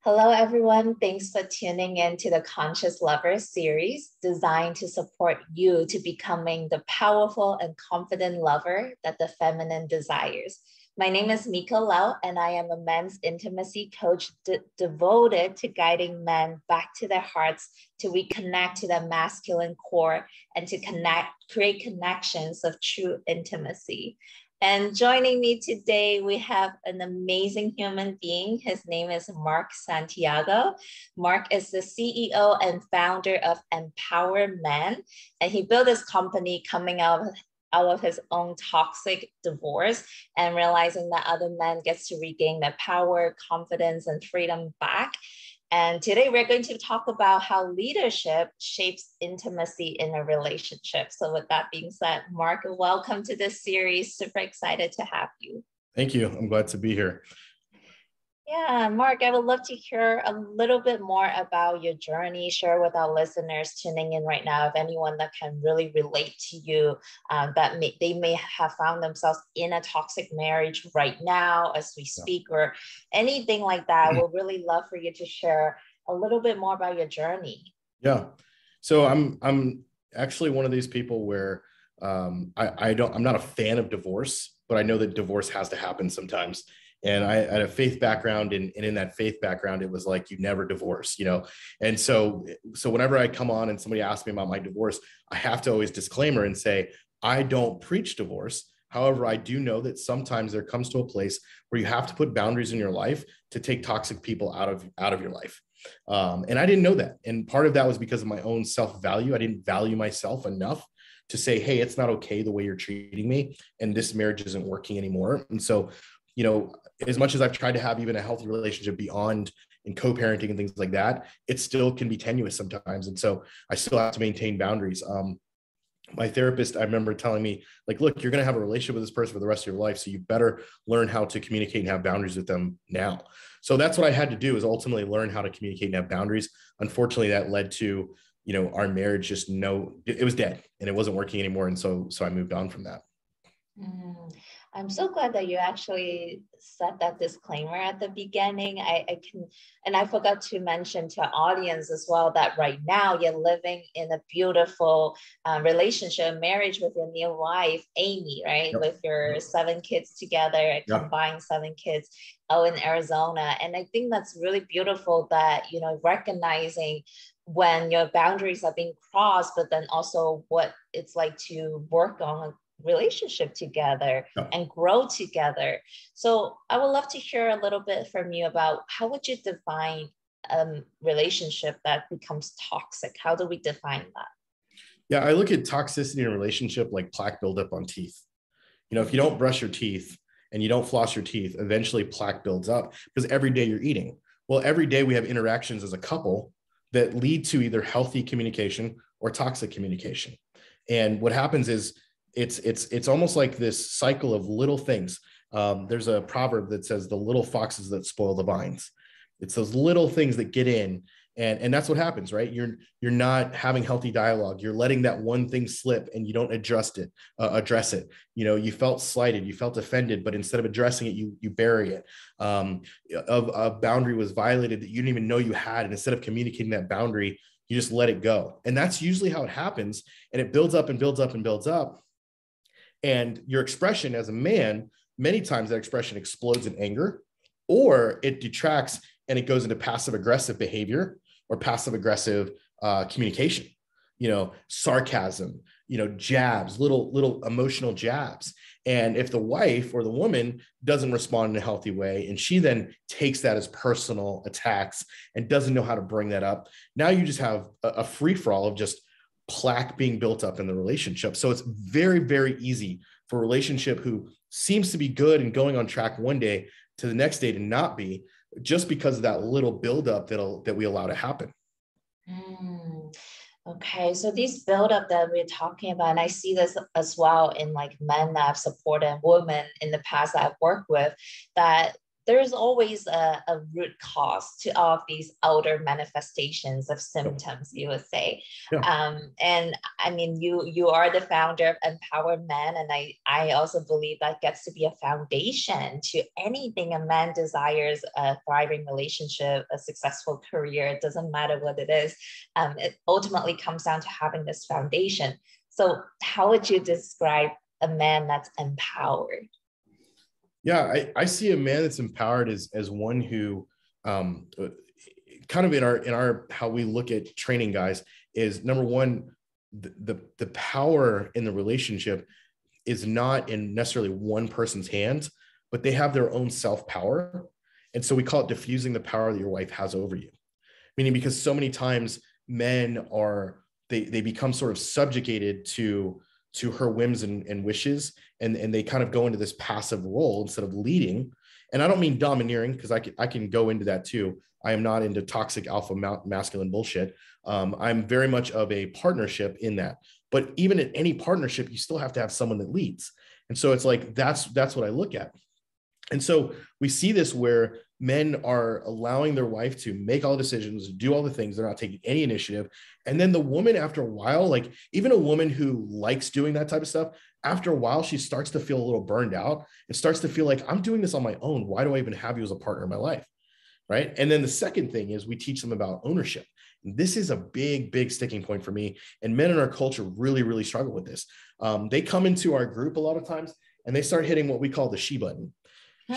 Hello, everyone. Thanks for tuning in to the Conscious Lovers series designed to support you to becoming the powerful and confident lover that the feminine desires. My name is Miko Lau, and I am a men's intimacy coach devoted to guiding men back to their hearts to reconnect to their masculine core and to create connections of true intimacy. And joining me today, we have an amazing human being. His name is Mark Santiago. Mark is the CEO and founder of Empower Men, and he built this company coming out of his own toxic divorce and realizing that other men gets to regain their power, confidence, and freedom back. And today we're going to talk about how leadership shapes intimacy in a relationship. So with that being said, Mark, welcome to this series. Super excited to have you. Thank you. I'm glad to be here. Yeah, Mark, I would love to hear a little bit more about your journey. Share with our listeners tuning in right now, if anyone that can really relate to you, they may have found themselves in a toxic marriage right now as we speak, or anything like that. We'd really love for you to share a little bit more about your journey. Yeah. So I'm actually one of these people where I'm not a fan of divorce, but I know that divorce has to happen sometimes. And I had a faith background, and in that faith background, it was like, you never divorce, And so whenever I come on and somebody asks me about my divorce, I have to always disclaimer and say, I don't preach divorce. However, I do know that sometimes there comes to a place where you have to put boundaries in your life to take toxic people out of your life. And I didn't know that. And part of that was because of my own self-value. I didn't value myself enough to say, hey, it's not okay the way you're treating me, and this marriage isn't working anymore. And so, as much as I've tried to have even a healthy relationship beyond in co-parenting and things like that, it still can be tenuous sometimes. And so I still have to maintain boundaries. My therapist, I remember telling me, like, look, you're going to have a relationship with this person for the rest of your life. So you better learn how to communicate and have boundaries with them now. So that's what I had to do, is ultimately learn how to communicate and have boundaries. Unfortunately, that led to, our marriage it was dead and it wasn't working anymore. And so I moved on from that. I'm so glad that you actually said that disclaimer at the beginning. I forgot to mention to our audience as well that right now you're living in a beautiful relationship, marriage with your new wife, Amy, right? Yep. With your 7 kids together, combined 7 kids out in Arizona. And I think that's really beautiful that, recognizing when your boundaries are being crossed, but then also what it's like to work on relationship together and grow together. So I would love to hear a little bit from you about how would you define a relationship that becomes toxic? How do we define that? Yeah, I look at toxicity in a relationship like plaque buildup on teeth. If you don't brush your teeth and you don't floss your teeth, eventually plaque builds up because every day you're eating. Well, every day we have interactions as a couple that lead to either healthy communication or toxic communication. And what happens is it's almost like this cycle of little things. There's a proverb that says the little foxes that spoil the vines. It's those little things that get in, and that's what happens, right? You're not having healthy dialogue. You're letting that one thing slip, and you don't address it. You felt slighted, you felt offended, but instead of addressing it, you bury it. A boundary was violated that you didn't even know you had, and instead of communicating that boundary, you just let it go. And that's usually how it happens, and it builds up and builds up and builds up. And your expression as a man, many times that expression explodes in anger, or it detracts and it goes into passive aggressive behavior or passive aggressive communication, sarcasm, jabs, little emotional jabs. And if the wife or the woman doesn't respond in a healthy way, and she then takes that as personal attacks and doesn't know how to bring that up, now you just have a free-for-all of just plaque being built up in the relationship. So it's very, very easy for a relationship who seems to be good and going on track one day to the next day to not be, just because of that little buildup that we allow to happen. Okay, so these buildup that we're talking about, and I see this as well in like men that I've supported, women in the past that I've worked with, that there's always a root cause to all of these outer manifestations of symptoms, you would say. Yeah. And I mean, you are the founder of Empowered Men, and I also believe that gets to be a foundation to anything a man desires: a thriving relationship, a successful career. It doesn't matter what it is. It ultimately comes down to having this foundation. So how would you describe a man that's empowered? Yeah, I see a man that's empowered as one who kind of in our how we look at training guys is, number one, the power in the relationship is not in necessarily one person's hands, but they have their own self-power. And so we call it diffusing the power that your wife has over you. Meaning, because so many times men they become sort of subjugated to her whims and wishes, and they kind of go into this passive role instead of leading. And I don't mean domineering, because I can go into that too. I am not into toxic alpha masculine bullshit. I'm very much of a partnership in that. But even in any partnership, you still have to have someone that leads. And so it's like, that's what I look at. And so we see this where men are allowing their wife to make all the decisions, do all the things. They're not taking any initiative. And then the woman, after a while, like even a woman who likes doing that type of stuff, after a while, she starts to feel a little burned out and starts to feel like, I'm doing this on my own. Why do I even have you as a partner in my life? Right. And then the second thing is we teach them about ownership. And this is a big sticking point for me. And men in our culture really, really struggle with this. They come into our group a lot of times and they start hitting what we call the she button.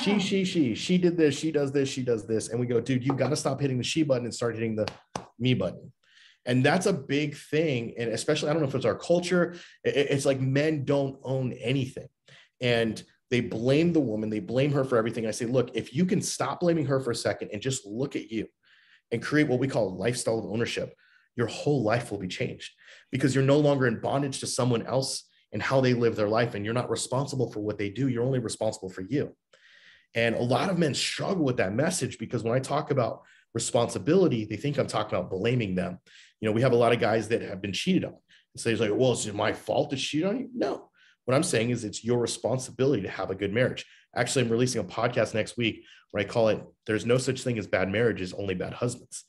She did this, she does this, she does this. And we go, dude, you got to stop hitting the she button and start hitting the me button. And that's a big thing. And especially, I don't know if it's our culture, it's like men don't own anything. And they blame the woman, they blame her for everything. I say, look, if you can stop blaming her for a second and just look at you and create what we call a lifestyle of ownership, your whole life will be changed, because you're no longer in bondage to someone else and how they live their life. And you're not responsible for what they do. You're only responsible for you. And a lot of men struggle with that message, because when I talk about responsibility, they think I'm talking about blaming them. You know, we have a lot of guys that have been cheated on. And so he's like, well, is it my fault to cheat on you? No. What I'm saying is it's your responsibility to have a good marriage. Actually, I'm releasing a podcast next week where I call it, There's No Such Thing as Bad Marriages, Only Bad Husbands.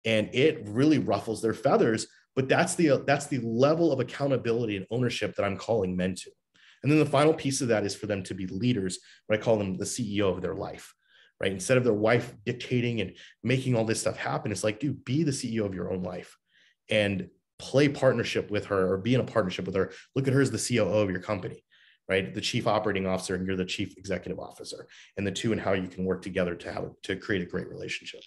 And it really ruffles their feathers, but that's the level of accountability and ownership that I'm calling men to. And then the final piece of that is for them to be leaders, what I call them the CEO of their life, right? Instead of their wife dictating and making all this stuff happen, it's like, dude, be the CEO of your own life and play partnership with her, or be in a partnership with her. Look at her as the COO of your company, right? The chief operating officer, and you're the chief executive officer, and the two and how you can work together to create a great relationship.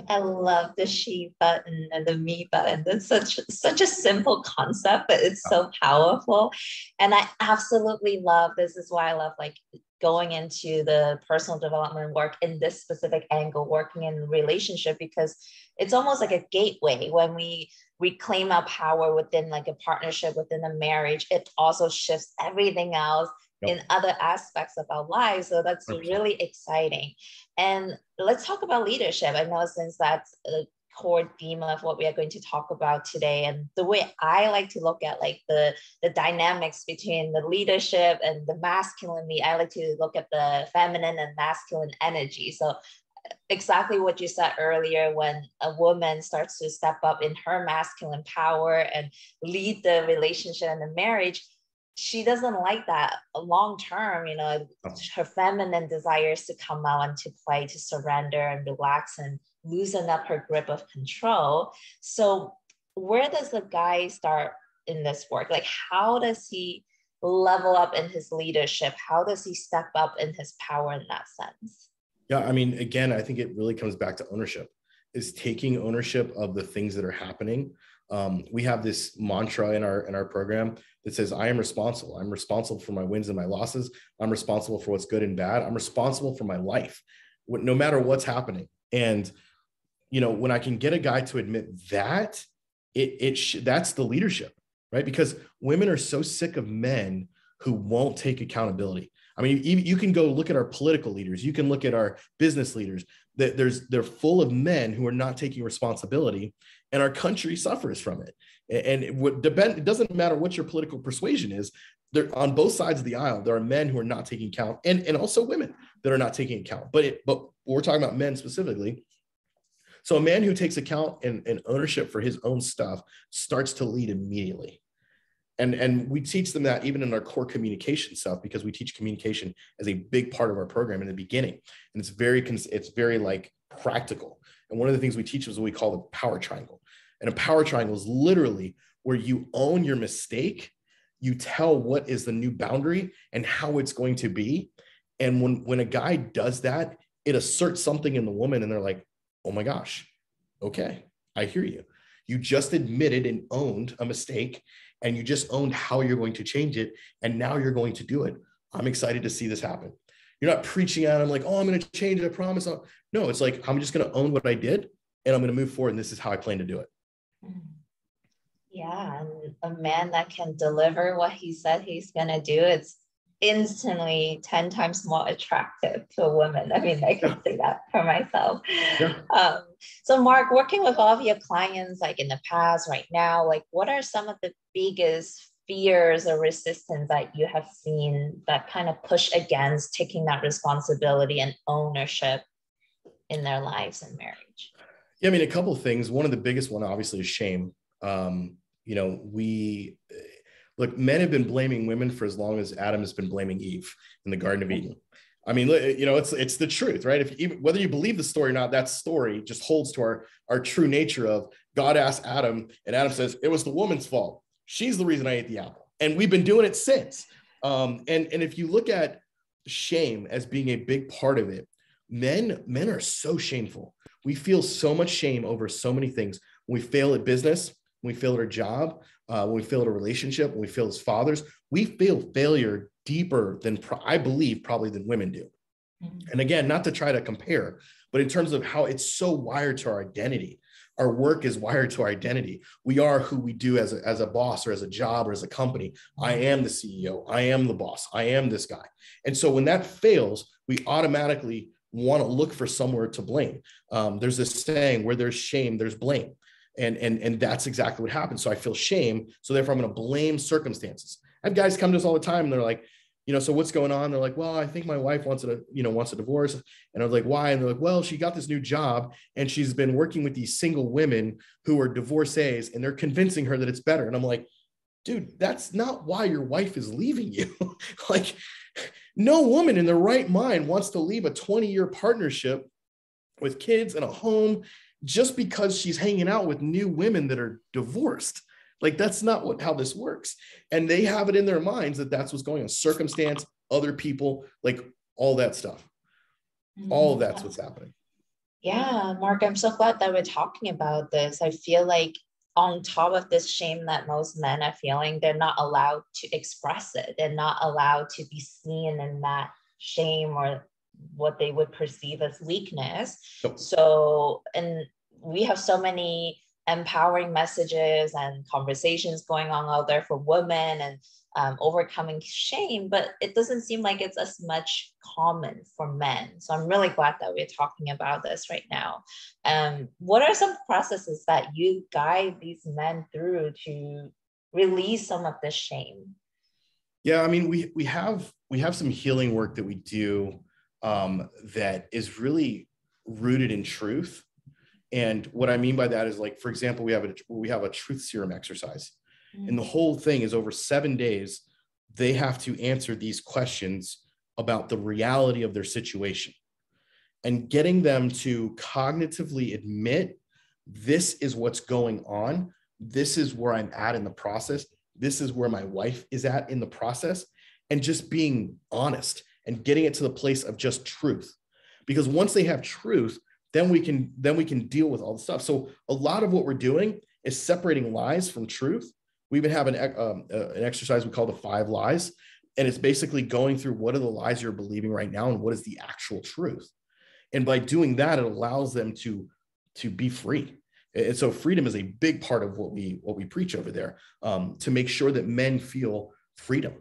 I love the she button and the me button. That's such a simple concept, but it's so powerful. And I absolutely love, this is why I love like going into the personal development work in this specific angle, working in relationship, because it's almost like a gateway. When we reclaim our power within like a partnership, within a marriage, it also shifts everything else in other aspects of our lives. So that's 100%. really exciting. And let's talk about leadership. I know, since that's a core theme of what we are going to talk about today, and the way I like to look at like the dynamics between the leadership and the masculine, I like to look at the feminine and masculine energy. So exactly what you said earlier, when a woman starts to step up in her masculine power and lead the relationship and the marriage, she doesn't like that long term. You know, her feminine desires to come out and to play, to surrender and relax and loosen up her grip of control. So where does the guy start in this work? Like, how does he level up in his leadership? How does he step up in his power in that sense? Yeah, I mean, again, I think it really comes back to ownership, is taking ownership of the things that are happening. We have this mantra in our program that says, I am responsible. I'm responsible for my wins and my losses. I'm responsible for what's good and bad. I'm responsible for my life, no matter what's happening. And, you know, when I can get a guy to admit that, that's the leadership, right? Because women are so sick of men who won't take accountability. I mean, you can go look at our political leaders. You can look at our business leaders. They're full of men who are not taking responsibility, and our country suffers from it. And it doesn't matter what your political persuasion is. there on both sides of the aisle, there are men who are not taking account, and also women that are not taking account. But we're talking about men specifically. So a man who takes account and ownership for his own stuff starts to lead immediately. And we teach them that even in our core communication stuff, because we teach communication as a big part of our program in the beginning. And it's very like practical. And one of the things we teach is what we call the power triangle. And a power triangle is literally where you own your mistake, you tell what is the new boundary and how it's going to be. And when a guy does that, it asserts something in the woman and they're like, oh my gosh, okay, I hear you. You just admitted and owned a mistake, and you just owned how you're going to change it. And now you're going to do it. I'm excited to see this happen. You're not preaching at him like, oh, I'm going to change it, I promise. No, it's like, I'm just going to own what I did and I'm going to move forward. And this is how I plan to do it. Yeah. And a man that can deliver what he said he's going to do, it's instantly 10 times more attractive to a woman. I mean, I can say that for myself. Yeah. So Mark, working with all of your clients, like in the past, right now, like what are some of the biggest fears or resistance that you have seen that kind of push against taking that responsibility and ownership in their lives and marriage? Yeah, I mean, a couple of things. One of the biggest one, obviously, is shame. Look, men have been blaming women for as long as Adam has been blaming Eve in the Garden of Eden. I mean, it's the truth, right? Whether you believe the story or not, that story just holds to our true nature of God asked Adam, and Adam says, it was the woman's fault. She's the reason I ate the apple. And we've been doing it since. And if you look at shame as being a big part of it, men are so shameful. We feel so much shame over so many things. When we fail at business, when we fail at our job, when we fail at a relationship, when we fail as fathers, we feel failure deeper than I believe probably than women do. Mm-hmm. And again, not to try to compare, but in terms of how it's so wired to our identity. Our work is wired to our identity. We are who we do as a boss or as a job or as a company. I am the CEO. I am the boss. I am this guy. And so when that fails, we automatically want to look for somewhere to blame. There's this saying, where there's shame, there's blame. And that's exactly what happens. So I feel shame. So therefore I'm going to blame circumstances. I have guys come to us all the time and they're like, so what's going on? They're like, well, I think my wife wants a divorce. And I was like, why? And they're like, well, she got this new job and she's been working with these single women who are divorcees and they're convincing her that it's better. And I'm like, dude, that's not why your wife is leaving you. Like, no woman in their right mind wants to leave a 20-year partnership with kids and a home just because she's hanging out with new women that are divorced. Like, that's not how this works. And they have it in their minds that that's what's going on. Circumstance, other people, like all that stuff. All of that's what's happening. Yeah, Mark, I'm so glad that we're talking about this. I feel like on top of this shame that most men are feeling, they're not allowed to express it. They're not allowed to be seen in that shame or what they would perceive as weakness. Yep. So, and we have so many empowering messages and conversations going on out there for women and overcoming shame, but it doesn't seem like it's as much common for men. So I'm really glad that we're talking about this right now. What are some processes that you guide these men through to release some of this shame? Yeah, I mean, we have some healing work that we do that is really rooted in truth. And what I mean by that is, like, for example, we have a truth serum exercise. Mm-hmm. And the whole thing is over 7 days, they have to answer these questions about the reality of their situation and getting them to cognitively admit, this is what's going on. This is where I'm at in the process. This is where my wife is at in the process, and just being honest and getting it to the place of just truth. Because once they have truth, then we can deal with all the stuff. So a lot of what we're doing is separating lies from truth. We even have an exercise we call the 5 lies. And it's basically going through what are the lies you're believing right now and what is the actual truth. And by doing that, it allows them to be free. And so freedom is a big part of what we preach over there, to make sure that men feel freedom.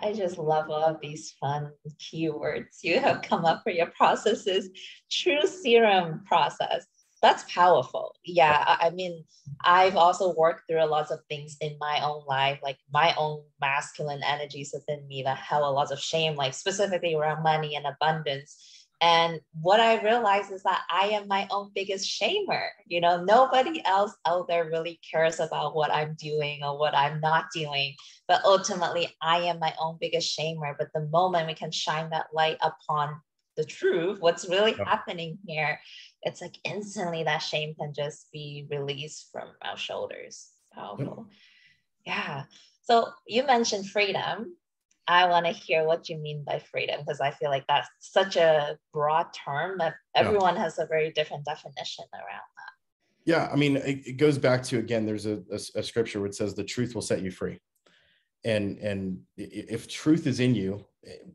I just love all of these fun keywords you have come up for your processes. True serum process. That's powerful. Yeah. I mean, I've also worked through a lot of things in my own life, like my own masculine energies within me that held a lot of shame, like specifically around money and abundance. And what I realized is that I am my own biggest shamer. You know, nobody else out there really cares about what I'm doing or what I'm not doing. But ultimately, I am my own biggest shamer. But the moment we can shine that light upon the truth, what's really happening here, it's like instantly that shame can just be released from our shoulders. Powerful. Yeah. So you mentioned freedom. I want to hear what you mean by freedom, because I feel like that's such a broad term that everyone has a very different definition around that. Yeah. I mean, it goes back to, again, there's a scripture where it says the truth will set you free. And if truth is in you,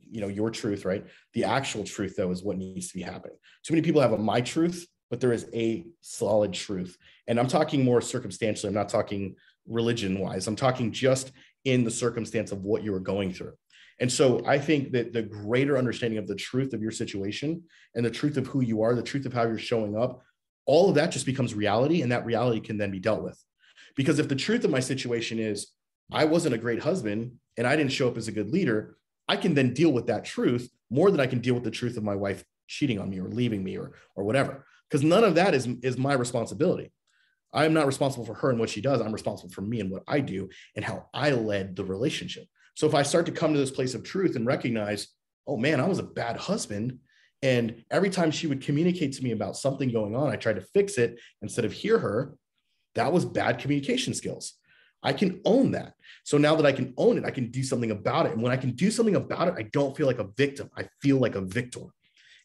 you know, your truth, right? The actual truth, though, is what needs to be happening. Too many people have a my truth, but there is a solid truth. And I'm talking more circumstantially. I'm not talking religion wise. I'm talking just in the circumstance of what you were going through. And so I think that the greater understanding of the truth of your situation and the truth of who you are, the truth of how you're showing up, all of that just becomes reality. And that reality can then be dealt with. Because if the truth of my situation is I wasn't a great husband and I didn't show up as a good leader, I can then deal with that truth more than I can deal with the truth of my wife cheating on me or leaving me or whatever. Because none of that is my responsibility. I am not responsible for her and what she does. I'm responsible for me and what I do and how I led the relationship. So if I start to come to this place of truth and recognize, oh man, I was a bad husband. And every time she would communicate to me about something going on, I tried to fix it instead of hear her. That was bad communication skills. I can own that. So now that I can own it, I can do something about it. And when I can do something about it, I don't feel like a victim. I feel like a victor.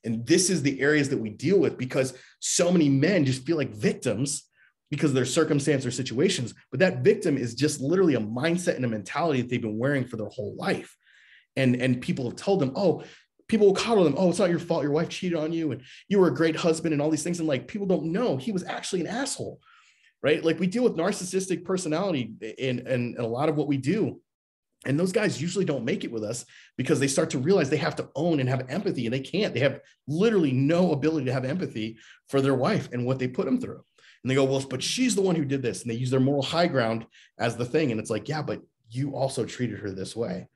And this is the areas that we deal with, because so many men just feel like victims because of their circumstance or situations. But that victim is just literally a mindset and a mentality that they've been wearing for their whole life. And people have told them, oh, people will coddle them. Oh, it's not your fault. Your wife cheated on you and you were a great husband and all these things. And like, people don't know he was actually an asshole, right? Like we deal with narcissistic personality in a lot of what we do. And those guys usually don't make it with us because they start to realize they have to own and have empathy, and they can't. They have literally no ability to have empathy for their wife and what they put them through. And they go, well, but she's the one who did this. And they use their moral high ground as the thing. And it's like, yeah, but you also treated her this way.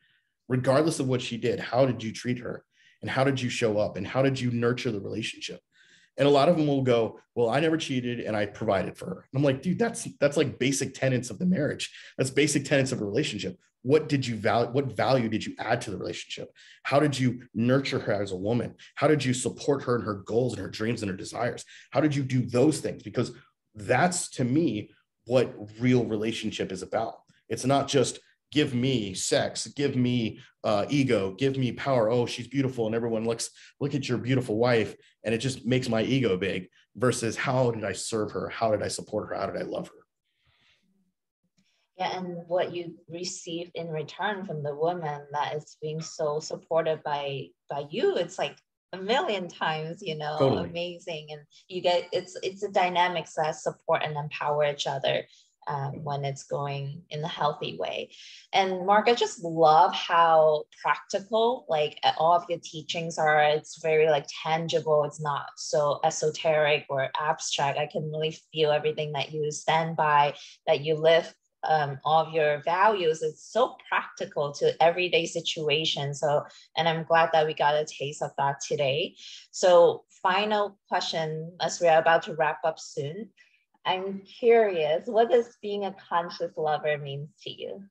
Regardless of what she did, how did you treat her? And how did you show up? And how did you nurture the relationship? And a lot of them will go, well, I never cheated and I provided for her. And I'm like, dude, that's like basic tenets of the marriage. That's basic tenets of a relationship. What did you value? What value did you add to the relationship? How did you nurture her as a woman? How did you support her in her goals and her dreams and her desires? How did you do those things? Because that's, to me, what real relationship is about. It's not just give me sex, give me ego, give me power. Oh, she's beautiful. And everyone look at your beautiful wife. And it just makes my ego big, versus how did I serve her? How did I support her? How did I love her? Yeah, and what you receive in return from the woman that is being so supported by you, it's like a million times, you know, totally amazing. And you get it's a dynamics that support and empower each other when it's going in a healthy way. And Mark, I just love how practical like all of your teachings are. It's very like tangible. It's not so esoteric or abstract. I can really feel everything that you stand by, that you live, all of your values. It's so practical to everyday situations. So, and I'm glad that we got a taste of that today. So final question, as we're about to wrap up soon. I'm curious, what does being a conscious lover mean to you?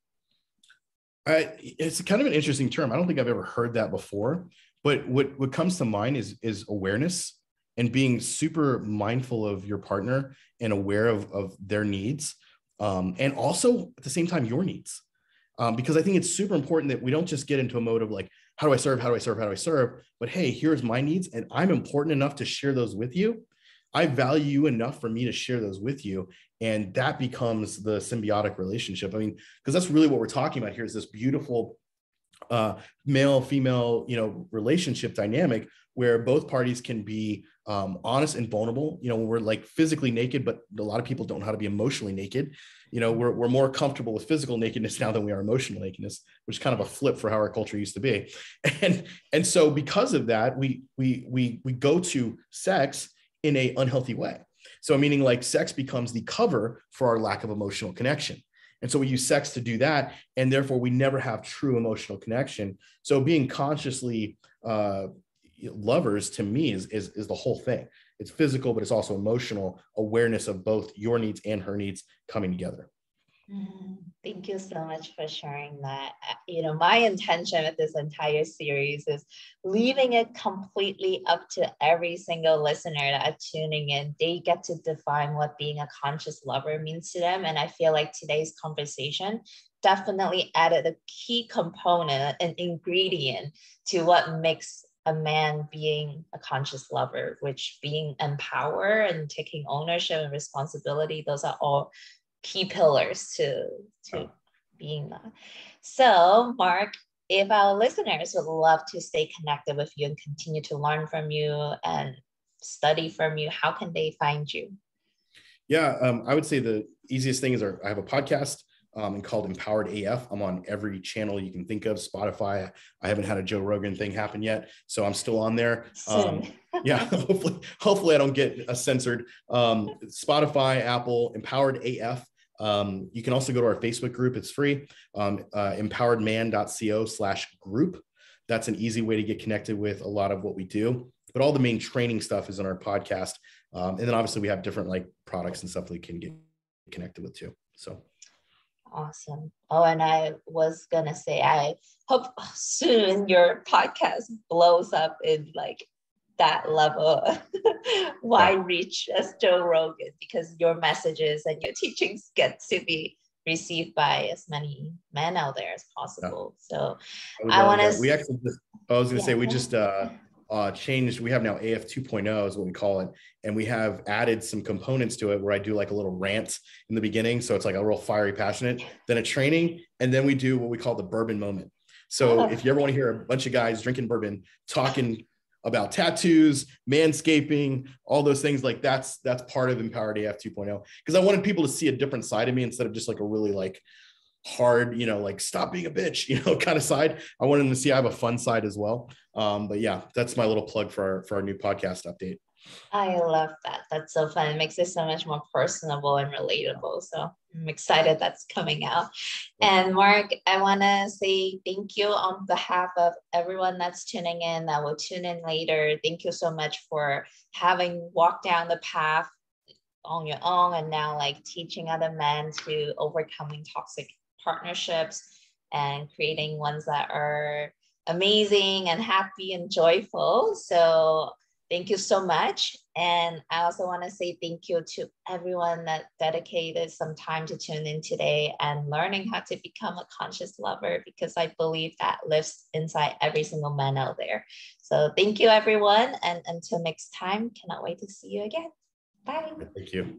It's kind of an interesting term. I don't think I've ever heard that before, but what comes to mind is awareness and being super mindful of your partner and aware of their needs. And also at the same time, your needs. Because I think it's super important that we don't just get into a mode of like, how do I serve? How do I serve? How do I serve? But hey, here's my needs. And I'm important enough to share those with you. I value you enough for me to share those with you. And that becomes the symbiotic relationship. I mean, because that's really what we're talking about here, is this beautiful male, female, relationship dynamic where both parties can be honest and vulnerable. We're like physically naked, but a lot of people don't know how to be emotionally naked. We're more comfortable with physical nakedness now than we are emotional nakedness, which is kind of a flip for how our culture used to be. And so because of that, we go to sex in a unhealthy way. So meaning like sex becomes the cover for our lack of emotional connection. And so we use sex to do that. And therefore we never have true emotional connection. So being consciously lovers to me is the whole thing. It's physical, but it's also emotional awareness of both your needs and her needs coming together. Thank you so much for sharing that. My intention with this entire series is leaving it completely up to every single listener that are tuning in. They get to define what being a conscious lover means to them. And I feel like today's conversation definitely added a key component, an ingredient to what makes a man being a conscious lover, which being empowered and taking ownership and responsibility. Those are all key pillars to being that. So, Mark, if our listeners would love to stay connected with you and continue to learn from you and study from you, how can they find you? Yeah, I would say the easiest thing is I have a podcast called Empowered AF. I'm on every channel you can think of. Spotify. I haven't had a Joe Rogan thing happen yet, so I'm still on there. Yeah, hopefully I don't get censored. Spotify, Apple, Empowered AF. You can also go to our Facebook group. It's free. empoweredman.co/group. That's an easy way to get connected with a lot of what we do. But all the main training stuff is in our podcast. And then obviously we have different like products and stuff that we can get connected with too. So. Awesome. Oh, and I was gonna say, I hope soon your podcast blows up in like that level, wide reach as Joe Rogan, because your messages and your teachings get to be received by as many men out there as possible. So I want to. We actually just. I was gonna say we just changed. We have now AF 2.0 is what we call it, and we have added some components to it where I do like a little rant in the beginning, so it's like a real fiery, passionate, then a training, and then we do what we call the bourbon moment. So if you ever want to hear a bunch of guys drinking bourbon talking about tattoos, manscaping, all those things, like that's part of Empowered AF 2.0, because I wanted people to see a different side of me instead of just like a really like hard, like stop being a bitch, kind of side. I wanted them to see I have a fun side as well. But yeah, that's my little plug for our new podcast update. I love that. That's so fun. It makes it so much more personable and relatable. So I'm excited that's coming out. And Mark, I want to say thank you on behalf of everyone that's tuning in, that will tune in later. Thank you so much for having walked down the path on your own and now like teaching other men to overcoming toxic partnerships and creating ones that are amazing and happy and joyful. So thank you so much. And I also want to say thank you to everyone that dedicated some time to tune in today and learning how to become a conscious lover, because I believe that lives inside every single man out there. So thank you, everyone. And until next time, cannot wait to see you again. Bye. Thank you.